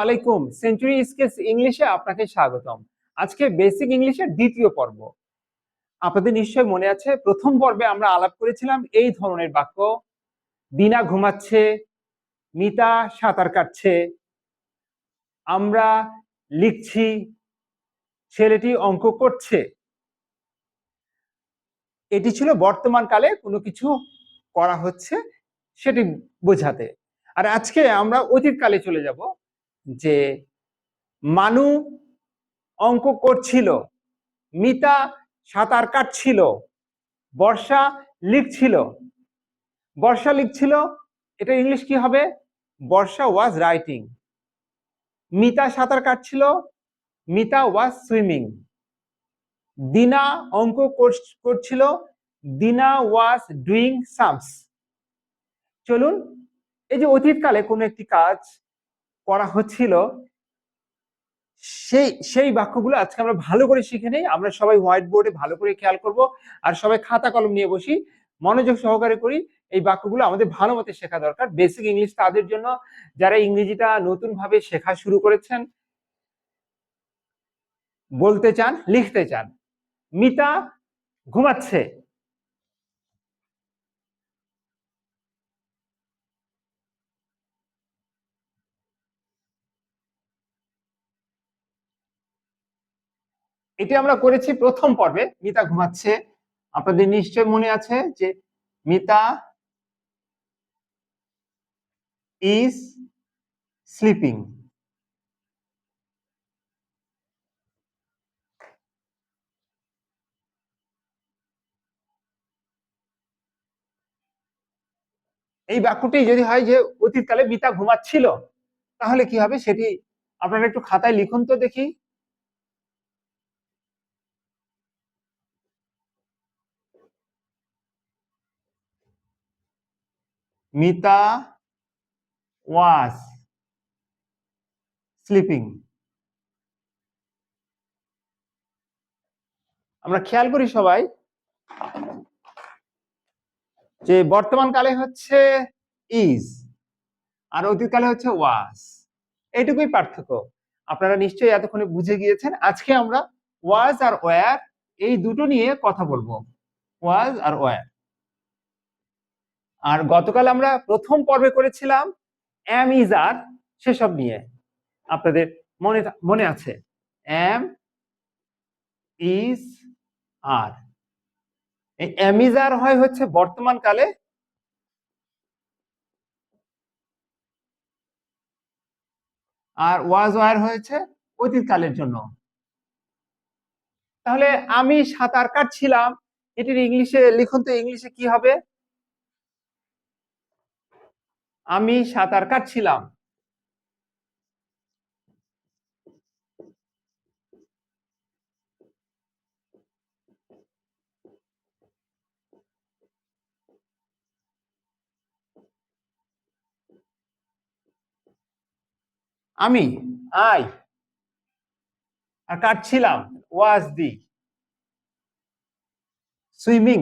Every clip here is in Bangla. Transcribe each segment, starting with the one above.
আলাইকুম। সেঞ্চুরি স্কিলস ইংলিশে আপনাকে স্বাগতম। আজকে বেসিক ইংলিশের দ্বিতীয় পর্ব। আপনাদের নিশ্চয় মনে আছে, প্রথম পর্বে আমরা আলাপ করেছিলাম এই ধরনের বাক্য: দিনা ঘুমাচ্ছে, মিতা সাঁতার কাটছে, আমরা লিখছি, ছেলেটি অঙ্ক করছে। এটি ছিল বর্তমান কালে কোনো কিছু করা হচ্ছে সেটি বোঝাতে। আর আজকে আমরা অতীত কালে চলে যাব, যে মানু অঙ্ক করছিল, মিতা সাঁতার কাটছিল, বর্ষা লিখছিল। বর্ষা লিখছিল, এটা ইংলিশ কি হবে? বর্ষা ওয়াজ রাইটিং। মিতা সাঁতার কাটছিল, মিতা ওয়াজ সুইমিং। দিনা অঙ্ক করছিল, দিনা ওয়াজ ডুইং সামস। চলুন, এই যে অতীতকালে কোনো একটি কাজ করা হচ্ছিল, সেই বাক্যগুলো আজকে আমরা ভালো করে শিখে নেই। আমরা সবাই হোয়াইট বোর্ডে ভালো করে খেয়াল করব, আর সবাই খাতা কলম নিয়ে বসি, মনোযোগ সহকারে করি। এই বাক্যগুলো আমাদের ভালো মতো শেখা দরকার। বেসিক ইংলিশ তাদের জন্য যারা ইংরেজিটা নতুন ভাবে শেখা শুরু করেছেন, বলতে চান, লিখতে চান। মিতা ঘুমাচ্ছে। এটি আমরা করেছি প্রথম পর্বে, মিতা ঘুমাচ্ছে। আপনাদের নিশ্চয় মনে আছে যে মিতা ইজ স্লিপিং। এই বাক্যটি যদি হয় যে অতীতকালে মিতা ঘুমাচ্ছিল, তাহলে কি হবে সেটি আপনারা একটু খাতায় লিখুন তো দেখি। Mita was sleeping. আমরা খেয়াল করি সবাই যে বর্তমান কালে হচ্ছে ইজ, আর অতীতকালে হচ্ছে ওয়াজ। এইটুকুই পার্থক্য। আপনারা নিশ্চয়ই এতক্ষণে বুঝে গিয়েছেন। আজকে আমরা ওয়াজ আর ওয়ার এই দুটো নিয়ে কথা বলবো, ওয়াজ আর ওয়ার। আর গতকাল আমরা প্রথম পর্বে করেছিলাম এম ইজ আর, সেসব নিয়ে। আপনাদের মনে মনে আছে? এম ইজ আর। এই এম ইজ আর হয় হচ্ছে বর্তমান কালে, আর ওয়াজ ওয়ার হয়েছে অতীত কালের জন্য। তাহলে আমি সাঁতার কাটছিলাম, এটির ইংলিশে লিখুন তো। ইংলিশে কি হবে? আমি সাঁতার কাটছিলাম। আমি, আই, আর কাটছিলাম, ওয়াজ দি। সুইমিং।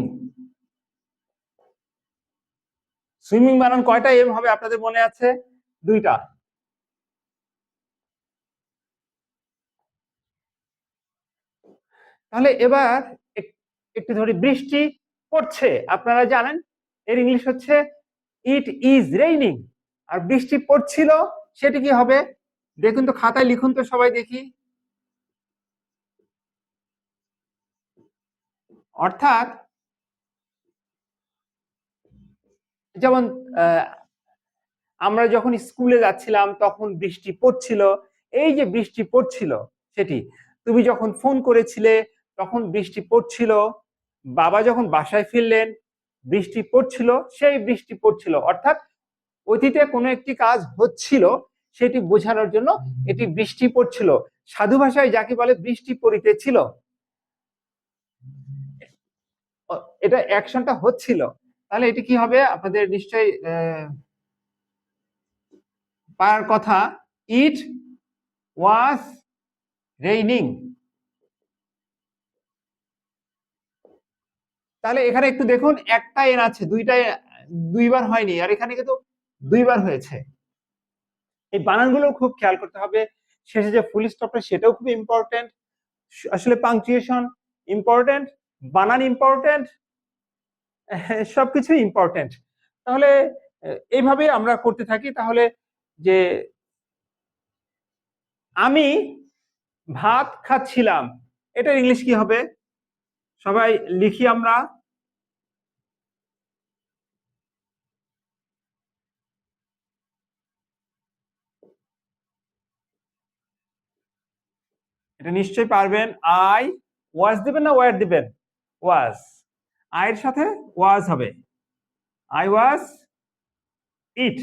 সুইমিং বানান কয়টা এম হবে আপনাদের মনে আছে? দুইটা। তাহলে এবার একটু ধরে, বৃষ্টি পড়ছে। আপনারা জানেন এর ইংলিশ হচ্ছে ইট ইজ রেইনিং। আর বৃষ্টি পড়ছিল, সেটি কি হবে? দেখুন তো, খাতায় লিখুন তো সবাই দেখি। অর্থাৎ যেমন আমরা যখন স্কুলে যাচ্ছিলাম তখন বৃষ্টি পড়ছিল। এই যে বৃষ্টি পড়ছিল, সেটি তুমি যখন ফোন করেছিলে তখন বৃষ্টি পড়ছিল। বাবা যখন বাসায় ফিরলেন বৃষ্টি পড়ছিল, সেই বৃষ্টি পড়ছিল। অর্থাৎ অতীতে কোনো একটি কাজ হচ্ছিল, সেটি বোঝানোর জন্য এটি বৃষ্টি পড়ছিল। সাধু ভাষায় যাকে বলে বৃষ্টি পড়িতেছিল, এটা অ্যাকশনটা হচ্ছিল। তাহলে এটি কি হবে আপনাদের নিশ্চয়ই পারার কথা। ইট ওয়াজ রেইনিং। তাহলে এখানে একটু দেখুন, একটা এন আছে, দুইবার হয়নি, আর এখানে কিন্তু দুইবার হয়েছে। এই বানানগুলো খুব খেয়াল করতে হবে। শেষে যে ফুল স্টপটা সেটাও খুব ইম্পর্টেন্ট। আসলে পাংচুয়েশন ইম্পর্টেন্ট, বানান ইম্পর্টেন্ট, সবকিছু ইম্পর্টেন্ট। তাহলে এইভাবে আমরা করতে থাকি। তাহলে যে আমি ভাত খাচ্ছিলাম, এটা ইংলিশ কি হবে? সবাই লিখি আমরা। এটা নিশ্চয়ই পারবেন। আই ওয়াজ দিবেন না ওয়ার দিবেন? ওয়াজ। আয়ের সাথে ওয়াজ হবে। আই ওয়াজ ইট।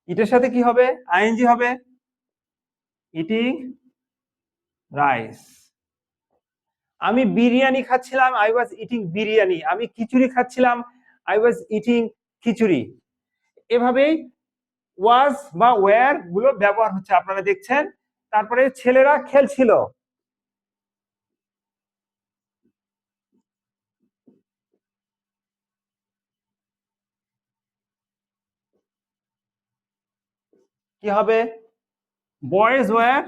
ইটের সাথে কি হবে? আইএনজি হবে। Eating rice. আমি বিরিয়ানি খাচ্ছিলাম, আই ওয়াজ ইটিং বিরিয়ানি। আমি খিচুড়ি খাচ্ছিলাম, আই ওয়াজ ইটিং খিচুড়ি। এভাবেই ওয়াজ বা ওয়্যার গুলো ব্যবহার হচ্ছে, আপনারা দেখছেন। তারপরে ছেলেরা খেলছিল, কি হবে? Boys wire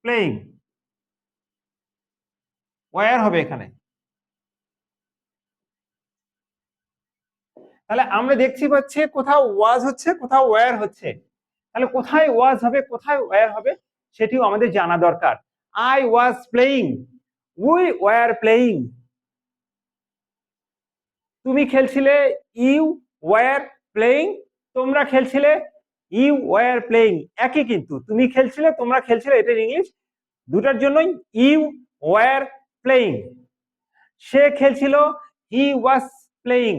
playing. ওয়্যার হবে এখানে। তাহলে আমরা দেখছি পাচ্ছি কোথাও ওয়াজ হচ্ছে, কোথাও ওয়্যার হচ্ছে। তাহলে কোথায় ওয়াজ হবে, কোথায় ওয়্যার হবে, সেটিও আমাদের জানা দরকার। I was playing, we were playing. তুমি খেলছিলে, ইউ ওয়্যার প্লেইং। তোমরা খেলছিলে, ইউ ওয়্যার প্লেইং। একই কিন্তু, তুমি খেলছিলে, তোমরা খেলছিলে, এটার ইংলিশ দুটার জন্যই ইউ ওয়্যার প্লেইং। সে খেলছিল, হি ওয়াজ প্লেইং।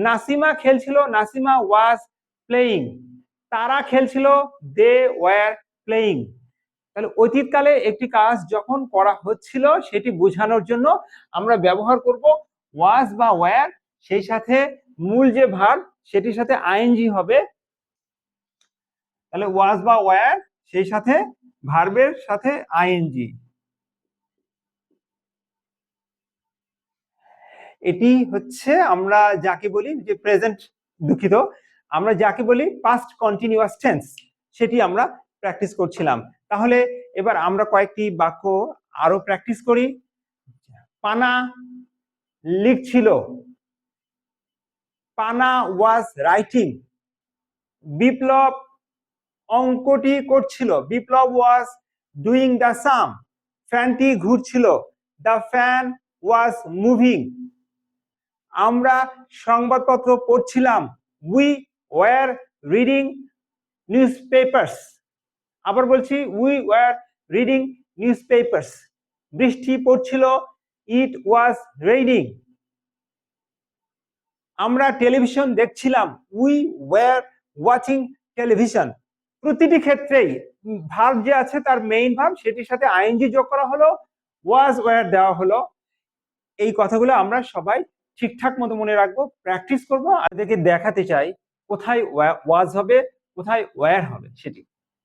নাসিমা খেলছিল, নাসিমা ওয়াজ প্লেইং। তারা খেলছিল, দে ওয়্যার প্লেইং। তাহলে অতীতকালে একটি কাজ যখন করা হচ্ছিল সেটি বোঝানোর জন্য আমরা ব্যবহার করব ওয়াজ বা ওয়্যার। সেই সাথে মূল যে ভার্ব সেটির সাথে আইএনজি হবে। তাহলে ওয়াজ বা ওয়্যার, সেই সাথে ভার্বের সাথে আইএনজি। এটি হচ্ছে আমরা যাকে বলি যে প্রেজেন্ট, দুঃখিত, আমরা যাকে বলি পাস্ট কন্টিনিউয়াস টেন্স, সেটি আমরা প্র্যাকটিস করছিলাম। তাহলে এবার আমরা কয়েকটি বাক্য আরো প্র্যাকটিস করি। পানা লিখছিল, পানা ওয়াজ রাইটিং। বিপ্লব অঙ্কটি করছিল, বিপ্লব ওয়াজ ডুইং দ্য সাম। ফ্যানটি ঘুরছিল, দ্য ফ্যান ওয়াজ মুভিং। আমরা সংবাদপত্র পড়ছিলাম, we were reading news papers. আবার বলছি, we were reading news papers. বৃষ্টি পড়ছিল, ইট ওয়াজ রেইনিং। আমরা টেলিভিশন দেখছিলাম, উই ওয়ার ওয়াচিং টেলিভিশন। প্রতিটি ক্ষেত্রেই ভার্ব যে আছে তার মেইন ভার্ব, সেটির সাথে আইএনজি যোগ করা হলো, ওয়াজ ওয়ার দেওয়া হলো। এই কথাগুলো আমরা সবাই ঠিকঠাক মতো মনে রাখবো, প্র্যাকটিস করবো। আমাদেরকে দেখাতে চাই কোথায় ওয়াজ হবে, কোথায় ওয়্যার হবে সেটি।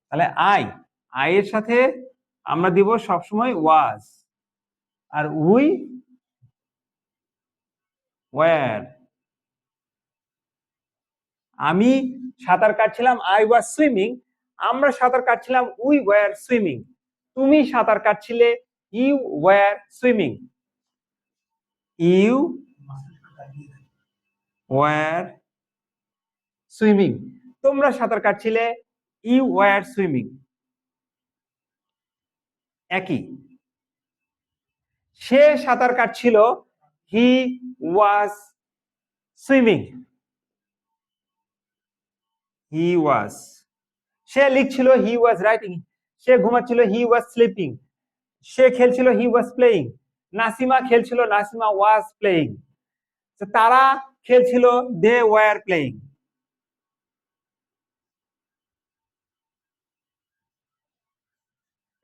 তাহলে আই, আই এর সাথে আমরা দিব সবসময় ওয়াজ, আর উই ওয়্যার। আমি সাঁতার কাটছিলাম, আই ওয়াজ সুইমিং। আমরা সাঁতার কাটছিলাম, উই ওয়্যার সুইমিং। তুমি সাঁতার কাটছিলে, you were swimming. You were swimming. তোমরা সাঁতার কাটছিলে, ইউ ওয়্যার সুইমিং। একই। সে সাঁতার কাটছিল, হি ওয়াজ swimming. He was. Say লিখছিল, he was writing. সে ঘুমাচ্ছিল, হি ওয়াজ স্লিপিং। সে খেলছিল, হি ওয়াজ প্লেইং। নাসিমা খেলছিল, নাসিমা ওয়াজ প্লেইং। তারা খেলছিল, দে ওয়্যার প্লেইং।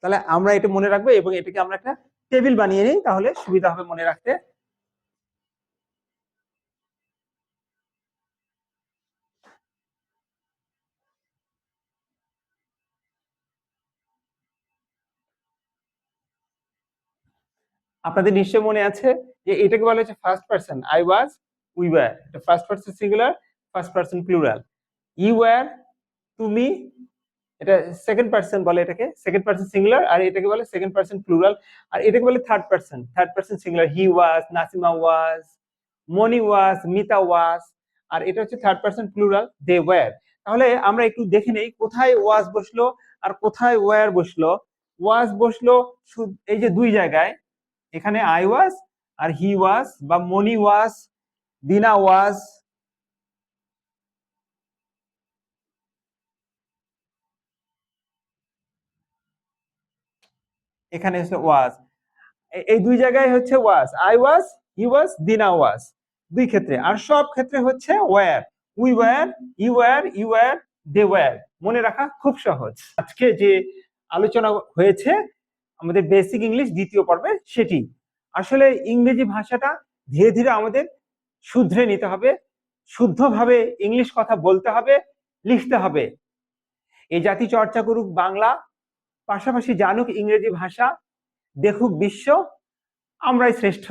তাহলে আমরা এটা মনে রাখবো এবং এটাকে আমরা একটা টেবিল বানিয়ে নিই, তাহলে সুবিধা হবে মনে রাখতে। আপনাদের নিশ্চয় মনে আছে যে এটাকে বলা হচ্ছে first person. I was, we were, এটা first person singular, first person plural. You were, তুমি, এটা সেকেন্ড পার্সন বলে, এটাকে সেকেন্ড পার্সন সিঙ্গুলার, আর এটাকে বলে সেকেন্ড পার্সন প্লুরাল, আর এটাকে বলে third person singular. He was, Nasima was, Moni was, Mita was. আর এটা হচ্ছে third person plural, they were. তাহলে আমরা একটু দেখে নেই কোথায় ওয়াজ বসলো আর কোথায় ওয়্যার বসলো। ওয়াজ বসলো এই যে দুই জায়গায়, এখানে আই ওয়াজ আর হি ওয়াজ, বা মনি ওয়াজ, দিনা ওয়াজ। এখানে হচ্ছে ওয়াজ, এই দুই জায়গায় হচ্ছে ওয়াজ, আই ওয়াজ, হি ওয়াজ, দিনা ওয়াজ, দুই ক্ষেত্রে। আর সব ক্ষেত্রে হচ্ছে were, we were, you were, you were, they were. মনে রাখা খুব সহজ। আজকে যে আলোচনা হয়েছে আমাদের বেসিক ইংলিশ দ্বিতীয় পর্বে, সেটি আসলে ইংরেজি ভাষাটা ধীরে ধীরে আমাদের শুধরে নিতে হবে, শুদ্ধভাবে ইংলিশ কথা বলতে হবে, লিখতে হবে। এই জাতি চর্চা করুক বাংলা, পাশাপাশি জানুক ইংরেজি ভাষা, দেখুক বিশ্ব, আমরাই শ্রেষ্ঠ।